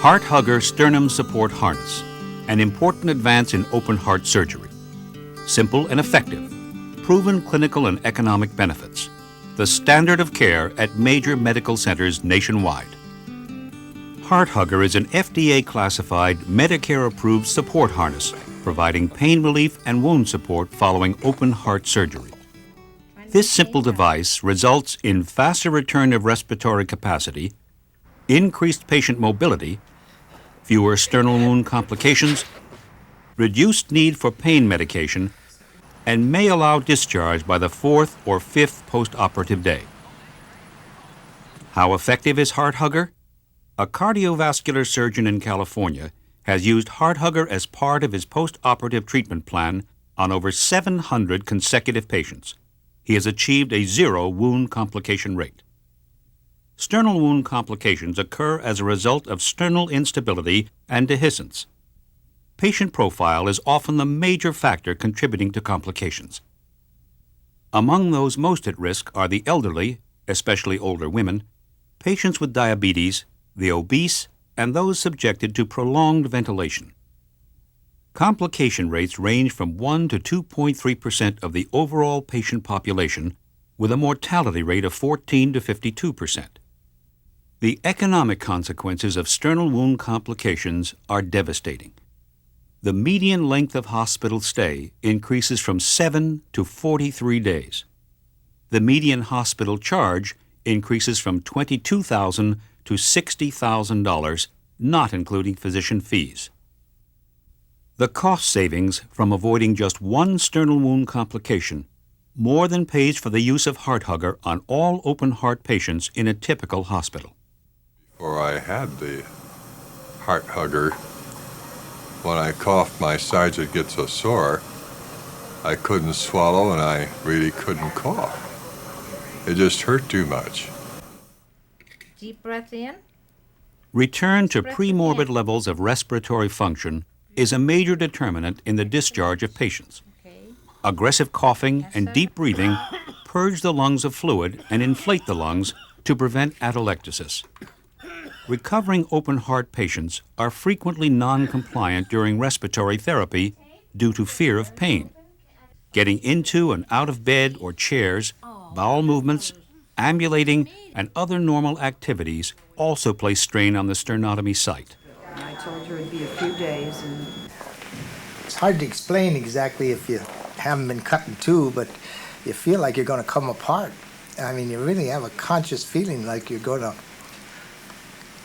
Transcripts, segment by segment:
Heart Hugger Sternum Support Harness, an important advance in open heart surgery. Simple and effective, proven clinical and economic benefits. The standard of care at major medical centers nationwide. Heart Hugger is an FDA-classified, Medicare-approved support harness, providing pain relief and wound support following open heart surgery. This simple device results in faster return of respiratory capacity, increased patient mobility, fewer sternal wound complications, reduced need for pain medication, and may allow discharge by the 4th or 5th post-operative day. How effective is Heart Hugger? A cardiovascular surgeon in California has used Heart Hugger as part of his post-operative treatment plan on over 700 consecutive patients. He has achieved a 0 wound complication rate. Sternal wound complications occur as a result of sternal instability and dehiscence. Patient profile is often the major factor contributing to complications. Among those most at risk are the elderly, especially older women, patients with diabetes, the obese, and those subjected to prolonged ventilation. Complication rates range from 1 to 2.3% of the overall patient population, with a mortality rate of 14 to 52%. The economic consequences of sternal wound complications are devastating. The median length of hospital stay increases from 7 to 43 days. The median hospital charge increases from $22,000 to $60,000, not including physician fees. The cost savings from avoiding just one sternal wound complication more than pays for the use of Heart Hugger on all open heart patients in a typical hospital. Before I had the Heart Hugger, when I coughed, my sides would get so sore, I couldn't swallow and I really couldn't cough. It just hurt too much. Deep breath in. Return to premorbid levels of respiratory function is a major determinant in the discharge of patients. Aggressive coughing and deep breathing purge the lungs of fluid and inflate the lungs to prevent atelectasis. Recovering open heart patients are frequently non-compliant during respiratory therapy due to fear of pain. Getting into and out of bed or chairs, bowel movements, ambulating, and other normal activities also place strain on the sternotomy site. I told her it'd be a few days. It's hard to explain exactly if you haven't been cut in two, but you feel like you're going to come apart. I mean, you really have a conscious feeling like you're going to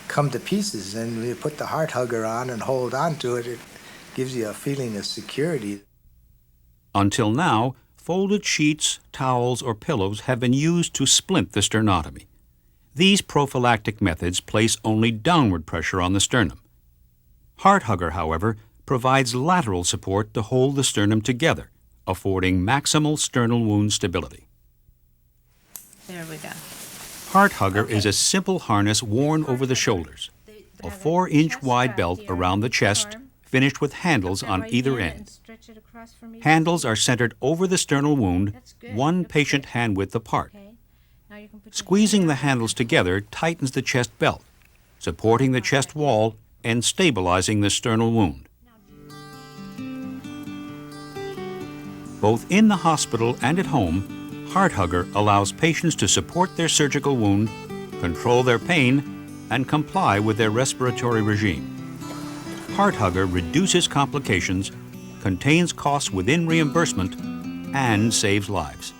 come to pieces, and when you put the Heart Hugger on and hold on to it, it gives you a feeling of security. Until now, folded sheets, towels, or pillows have been used to splint the sternotomy. These prophylactic methods place only downward pressure on the sternum. Heart Hugger, however, provides lateral support to hold the sternum together, affording maximal sternal wound stability. There we go. Heart Hugger is a simple harness worn over the shoulders, a 4-inch wide belt around the chest, finished with handles on either end. Handles are centered over the sternal wound, one patient hand width apart. Squeezing the handles together tightens the chest belt, supporting the chest wall and stabilizing the sternal wound. Both in the hospital and at home, Heart Hugger allows patients to support their surgical wound, control their pain, and comply with their respiratory regime. Heart Hugger reduces complications, contains costs within reimbursement, and saves lives.